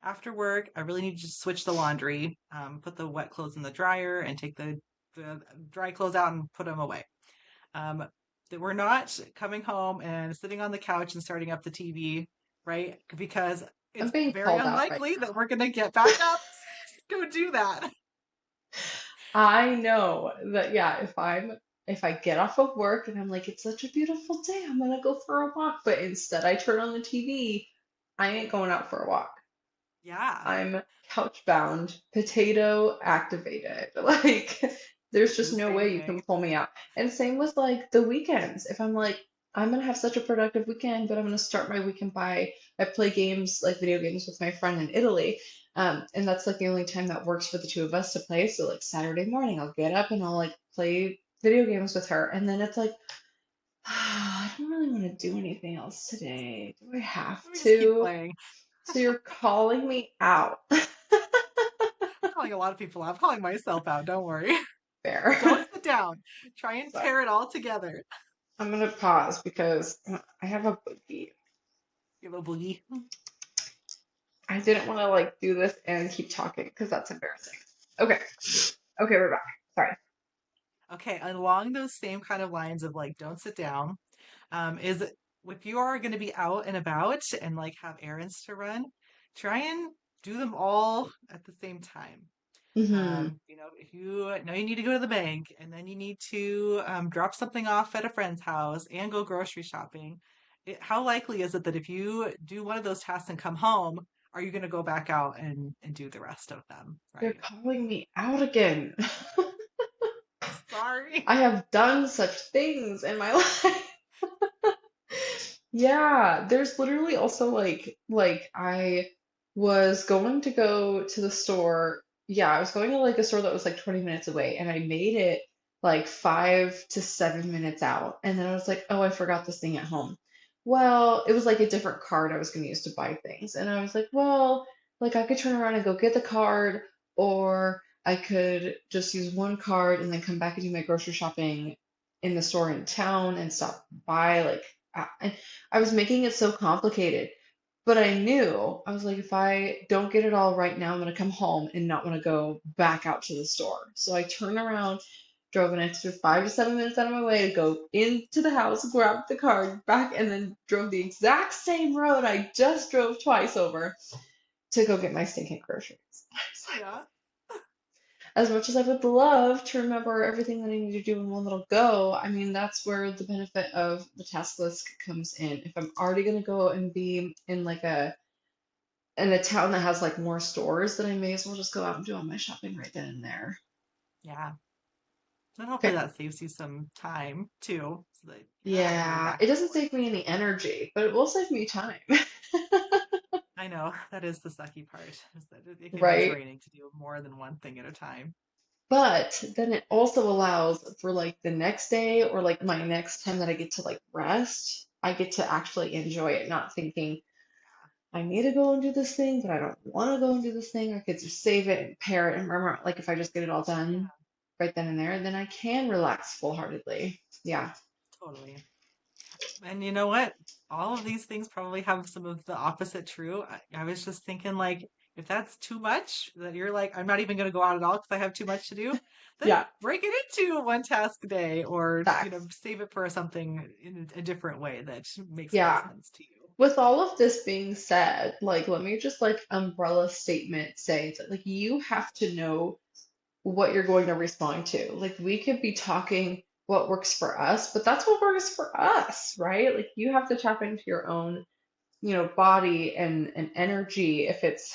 after work, I really need to just switch the laundry, put the wet clothes in the dryer, and take the dry clothes out and put them away. Um, that we're not coming home and sitting on the couch and starting up the TV, right? Because I'm it's being very called out right unlikely that now. we're going to get back up to go do that. I know that, yeah, if I get off of work and I'm like, it's such a beautiful day, I'm gonna go for a walk, but instead I turn on the TV, I ain't going out for a walk. Yeah, I'm couch bound, potato activated. Like, there's just the no same way you can thing. pull me out. And same with like the weekends. If I'm like, I'm gonna have such a productive weekend, but I'm gonna start my weekend by I play games like video games with my friend in Italy. And that's like the only time that works for the two of us to play. So like Saturday morning, I'll get up and I'll like play video games with her. And then it's like, I don't really want to do anything else today. Do I have Let me just keep to? playing. So you're calling me out. I'm calling a lot of people out. I'm calling myself out. Don't worry. Don't Fair. sit down. Try and So pair it all together. I'm gonna pause because I have a boogie. You have a boogie. I didn't want to like do this and keep talking because that's embarrassing. Okay. Okay, we're back. Sorry. Okay, along those same kind of lines of like, don't sit down, is if you are going to be out and about and like have errands to run, try and do them all at the same time. Hmm. If you know you need to go to the bank and then you need to drop something off at a friend's house and go grocery shopping, how likely is it that if you do one of those tasks and come home, are you going to go back out and do the rest of them, You're right? calling me out again. Sorry. I have done such things in my life. Yeah, there's literally also like I was going to go to the store. Yeah, I was going to like a store that was like 20 minutes away and I made it like 5 to 7 minutes out. And then I was like, oh, I forgot this thing at home. Well, it was like a different card I was going to use to buy things. And I was like, well, like I could turn around and go get the card, or I could just use one card and then come back and do my grocery shopping in the store in town and stop by like I was making it so complicated. But I knew, I was like, if I don't get it all right now, I'm going to come home and not want to go back out to the store. So I turned around, drove an extra 5 to 7 minutes out of my way to go into the house, grab the card back, and then drove the exact same road I just drove twice over to go get my stinking groceries. I was like, Yeah. as much as I would love to remember everything that I need to do in one little go, I mean, that's where the benefit of the task list comes in. If I'm already going to go and be in like in a town that has like more stores, then I may as well just go out and do all my shopping right then and there. Yeah. And hopefully Okay. that saves you some time too, so that you're not like going Yeah, back it and doesn't forth. save me any energy, but it will save me time. I know that is the sucky part, is that it can be Right? draining to do more than one thing at a time. But then it also allows for like the next day or like my next time that I get to like rest, I get to actually enjoy it, not thinking, I need to go and do this thing, but I don't want to go and do this thing. I could just save it and pair it and remember, like if I just get it all done Yeah, right then and there, then I can relax full heartedly. Yeah. totally. And you know what? All of these things probably have some of the opposite true. I was just thinking, like, if that's too much, that you're like, I'm not even going to go out at all because I have too much to do, then Yeah. break it into one task a day or, Facts. save it for something in a different way that makes more Yeah. sense to you. With all of this being said, like, let me just like umbrella statement say that like you have to know what you're going to respond to. Like, we could be talking what works for us, but that's what works for us, right? Like, you have to tap into your own body and energy. If it's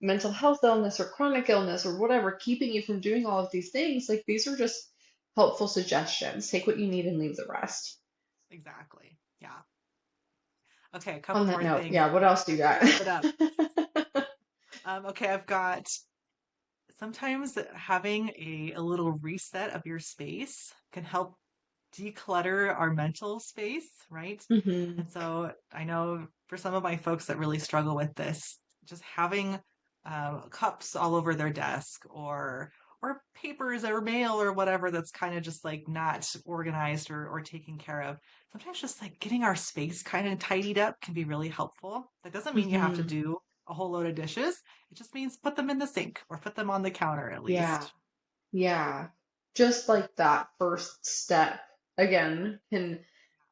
mental health illness or chronic illness or whatever keeping you from doing all of these things, like these are just helpful suggestions. Take what you need and leave the rest. Exactly. Yeah. Okay, a On couple that more note, things yeah, what else do you to got? wrap it up. Okay, I've got sometimes having a little reset of your space can help declutter our mental space, right? Hmm. And so I know for some of my folks that really struggle with this, just having cups all over their desk or papers or mail or whatever that's kind of just like not organized or taken care of. Sometimes just like getting our space kind of tidied up can be really helpful. That doesn't mean you have to Hmm. do a whole load of dishes. It just means put them in the sink or put them on the counter at Yeah, least. yeah. Just like that first step again can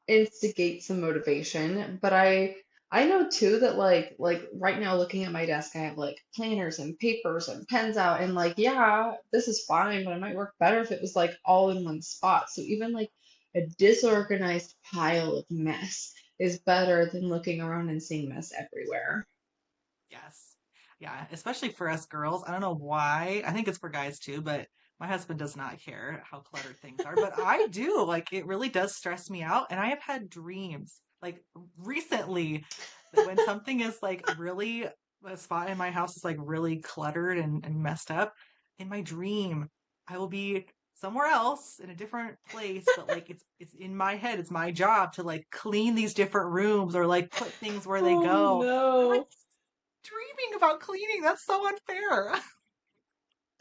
instigate some motivation. But I know too that like right now looking at my desk, I have like planners and papers and pens out, and like yeah, this is fine, but it might work better if it was like all in one spot. So even like a disorganized pile of mess is better than looking around and seeing mess everywhere. Yes. Yeah, especially for us girls. I don't know why. I think it's for guys too, but my husband does not care how cluttered things are, but I do. Like it really does stress me out. And I have had dreams like recently that when something is like really a spot in my house is like really cluttered and messed up, in my dream, I will be somewhere else in a different place, but like it's in my head. It's my job to like clean these different rooms or like put things where they Oh go. I'm like no. dreaming about cleaning. That's so unfair.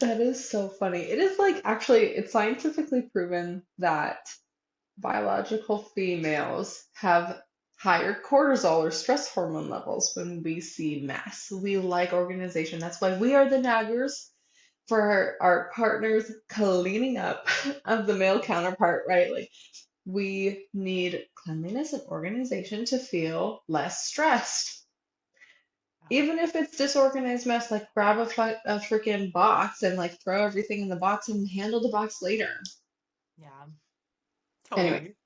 That is so funny. It is like actually, it's scientifically proven that biological females have higher cortisol or stress hormone levels when we see mess. We like organization. That's why we are the naggers for our partners cleaning up of the male counterpart, right? Like we need cleanliness and organization to feel less stressed. Yeah, Even if it's disorganized mess, like grab a freaking box and like throw everything in the box and handle the box later. yeah, Anyway, totally.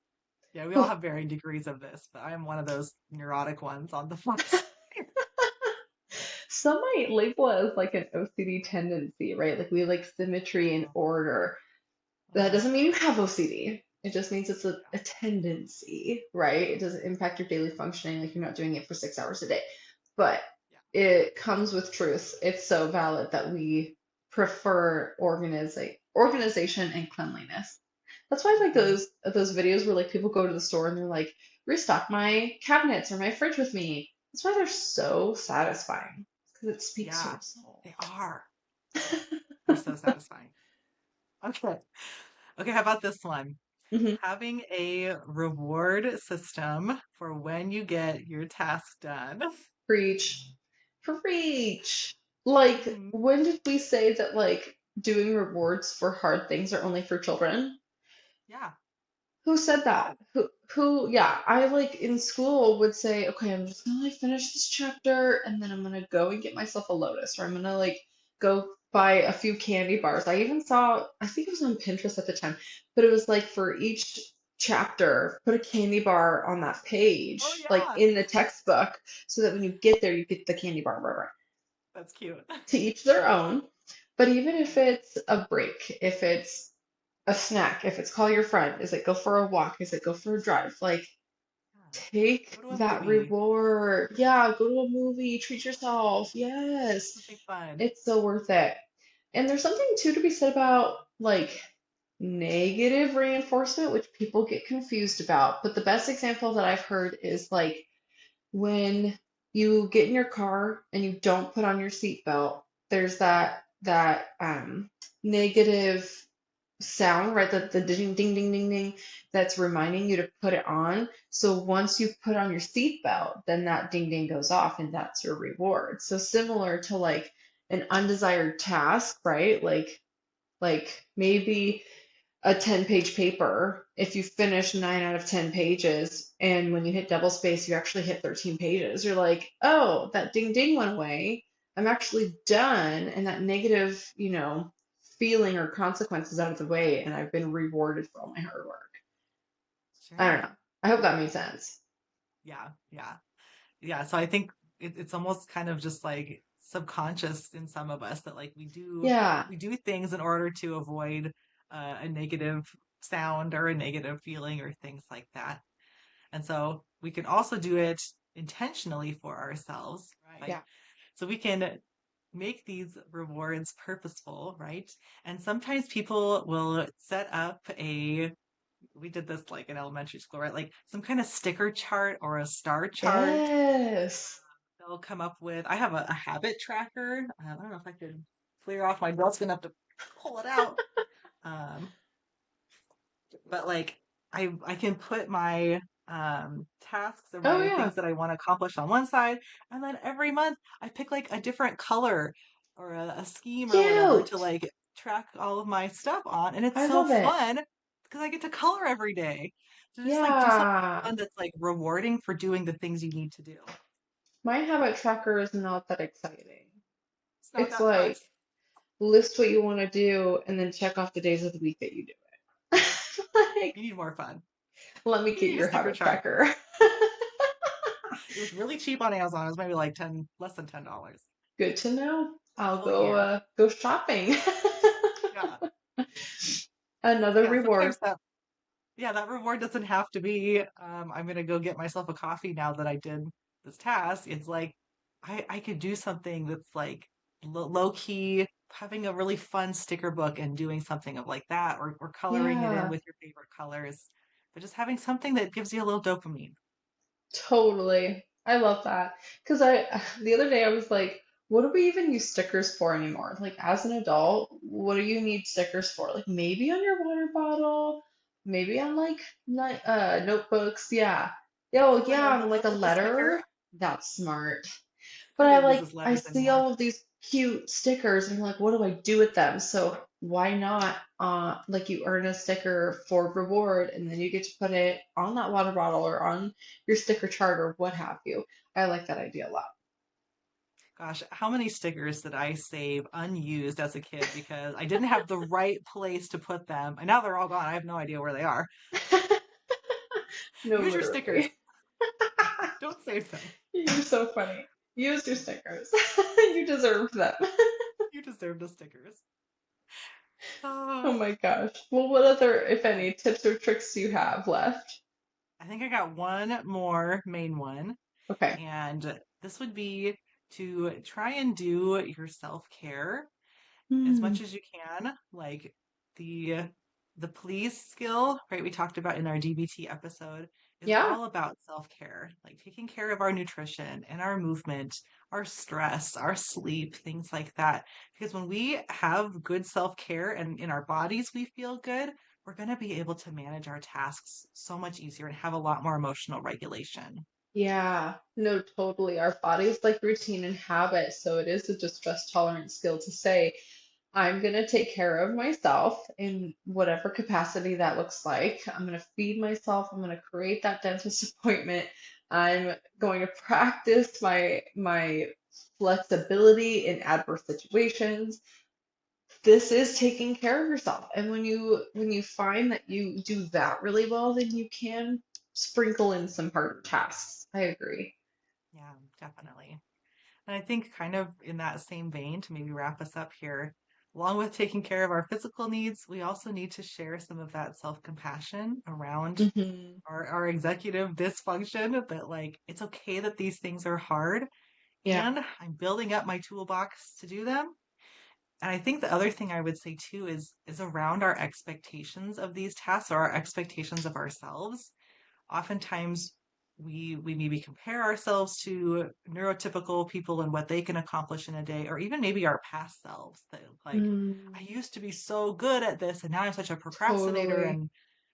Yeah, we all whew. have varying degrees of this, but I'm one of those neurotic ones on the flip side. Some might label it as like an OCD tendency, right? Like we like symmetry and Oh, order. That mhm. doesn't mean you have OCD. It just means it's Yeah, a tendency, right? It doesn't impact your daily functioning, like you're not doing it for 6 hours a day. But yeah. it comes with truth. It's so valid that we prefer organization and cleanliness. That's why I like Mhm. those videos where like people go to the store and they're like, restock my cabinets or my fridge with me. That's why they're so satisfying because it speaks to Yeah, our soul. they are. They're so satisfying. Okay. Okay, how about this one? Hmm. Having a reward system for when you get your task done. Preach. Preach. Like, Mhm. when did we say that like doing rewards for hard things are only for children? Yeah. Who said that? No. Yeah, I like in school would say, okay, I'm just gonna like finish this chapter and then I'm gonna go and get myself a Lotus or I'm gonna like go buy a few candy bars. I even saw, I think it was on Pinterest at the time, but it was like for each chapter, put a candy bar on that Oh page, like yeah. in the textbook, so that when you get there, you get the candy bar. Right, right. That's cute. To each their own. But even if Right. it's a break, if it's a snack, if it's call your friend, is it go for a walk? Is it go for a drive? Like, Yeah. take Go to a that movie. reward. Yeah, go to a movie, treat yourself. Yes, Something fun. it's so worth it. And there's something too to be said about like negative reinforcement, which people get confused about. But the best example that I've heard is like when you get in your car and you don't put on your seatbelt, there's that negative sound, right? The ding ding ding ding ding that's reminding you to put it on. So once you put on your seatbelt, then that ding ding goes off and that's your reward. So similar to like an undesired task, right? Like maybe a 10-page paper, if you finish 9 out of 10 pages, and when you hit double space, you actually hit 13 pages, you're like, oh, that ding ding went away. I'm actually done. And that negative, feeling or consequences out of the way. And I've been rewarded for all my hard work. I don't know. Sure. I hope that made sense. Yeah. Yeah. Yeah. So I think it's almost kind of just like subconscious in some of us that like Yeah. we do things in order to avoid a negative sound or a negative feeling or things like that. And so we can also do it intentionally for ourselves, right? Yeah. So we can make these rewards purposeful, right? And sometimes people will set up we did this like in elementary school, right? Like some kind of sticker chart or a star chart. Yes. They'll come up with, I have a habit tracker. I don't know if I could clear off my desk enough to pull it out. Um, but like I can put my tasks or Oh, my yeah. things that I want to accomplish on one side, and then every month I pick like a different color or a scheme or whatever to Cute. like track all of my stuff on, and it's I so love it. fun because I get to color every day. So just like do something Yeah. fun that's like rewarding for doing the things you need to do. My habit tracker is not that exciting. It's not It's that fun. like, list what you want to do and then check off the days of the week that you do it. Like, You need more fun. let me You get need a your sticker habit chart. tracker. It was really cheap on Amazon. It was maybe like 10, less than $10 Good to know. for the I'll whole go year. go shopping. Yeah. So Another yeah, reward. sometimes that reward doesn't have to be I'm gonna go get myself a coffee now that I did this task. It's like I could do something that's like low key. having a really fun sticker book and doing something of like that, or coloring it in Yeah, with your favorite colors, but just having something that gives you a little dopamine. totally. I love that. Because the other day I was like, what do we even use stickers for anymore? Like, as an adult, what do you need stickers for? Like, maybe on your water bottle, maybe on like notebooks. Yeah. Oh, Fill in yeah, an on like envelope a with a sticker. letter. That's smart. But Who I even like uses I letters see anymore? all of these cute stickers and I'm like, what do I do with them? So why not like you earn a sticker for reward and then you get to put it on that water bottle or on your sticker chart or what have you. I like that idea a lot. Gosh, how many stickers did I save unused as a kid because I didn't have the right place to put them, and now they're all gone. I have no idea where they are. No, Use your stickers. literally. Don't save them. You're so funny. Use your stickers. You deserve them. You deserve the stickers. Oh Uh, my gosh. Well, what other, if any, tips or tricks do you have left? I think I got one more main one, Okay. and this would be to try and do your self-care as Hmm. much as you can, like the the please skill, right? We talked about in our DBT episode is Yeah. all about self-care, like taking care of our nutrition and our movement, our stress, our sleep, things like that. Because when we have good self-care and in our bodies we feel good, we're going to be able to manage our tasks so much easier and have a lot more emotional regulation. Yeah, no, totally. Our body's like routine and habit, so it is a distress tolerant skill to say, I'm going to take care of myself in whatever capacity that looks like. I'm going to feed myself. I'm going to create that dentist appointment. I'm going to practice my flexibility in adverse situations. This is taking care of yourself. And when you find that you do that really well, then you can sprinkle in some harder tasks. I agree. Yeah, definitely. And I think, kind of in that same vein, to maybe wrap us up here, along with taking care of our physical needs, we also need to share some of that self compassion around Hmm. our executive dysfunction that, like, it's okay that these things are hard Yeah. and I'm building up my toolbox to do them. And I think the other thing I would say too is around our expectations of these tasks or our expectations of ourselves. Oftentimes we maybe compare ourselves to neurotypical people and what they can accomplish in a day, or even maybe our past selves that like, I Mm, used to be so good at this and now I'm such a procrastinator totally. and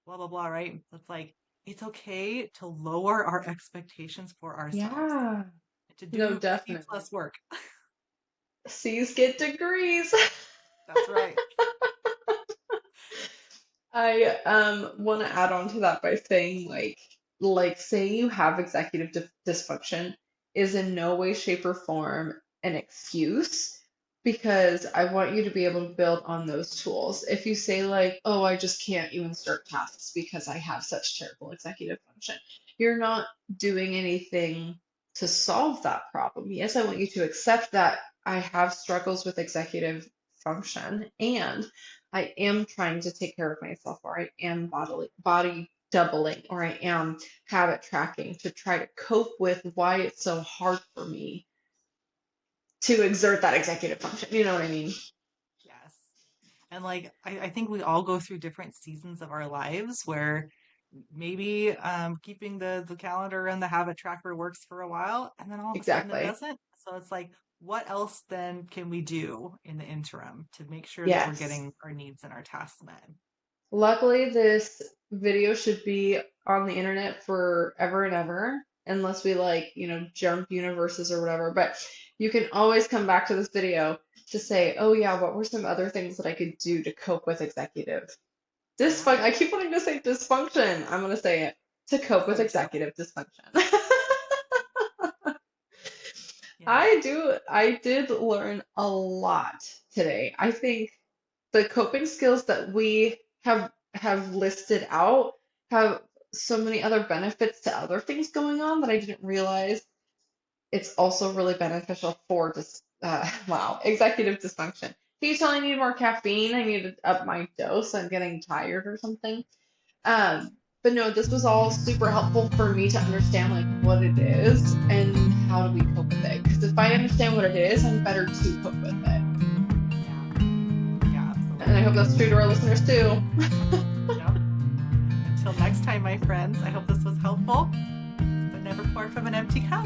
blah blah blah, right? It's like it's okay to lower our expectations for ourselves, Yeah. to No, do C definitely. plus work. C's get degrees. That's right. I want to add on to that by saying like saying you have executive dysfunction is in no way, shape, or form an excuse because I want you to be able to build on those tools. If you say like, "Oh, I just can't even start tasks because I have such terrible executive function," you're not doing anything to solve that problem. Yes, I want you to accept that I have struggles with executive function and I am trying to take care of myself, or I am body doubling, or I am habit tracking to try to cope with why it's so hard for me to exert that executive function. You know what I mean? Yes. And like I think we all go through different seasons of our lives where maybe keeping the calendar and the habit tracker works for a while and then all of a sudden it Exactly. doesn't. So it's like, what else then can we do in the interim to make sure that we're Yes. getting our needs and our tasks met? Luckily, this video should be on the internet forever and ever, unless we like, jump universes or whatever. But you can always come back to this video to say, oh yeah, what were some other things that I could do to cope with executive Yeah. I keep wanting to say dysfunction. I'm gonna say it. To cope with Say it too. executive dysfunction. Yeah. I did learn a lot today. I think the coping skills that we have listed out have so many other benefits to other things going on that I didn't realize it's also really beneficial for wow, executive dysfunction. Can you tell I need more caffeine? I need to up my dose. I'm getting tired or something. But no, this was all super helpful for me to understand like what it is and how do we cope with it. Because if I understand what it is, I'm better to cope with it. Yeah. hope that's true to our listeners too. Yep. Until next time, my friends, I hope this was helpful, but never pour from an empty cup.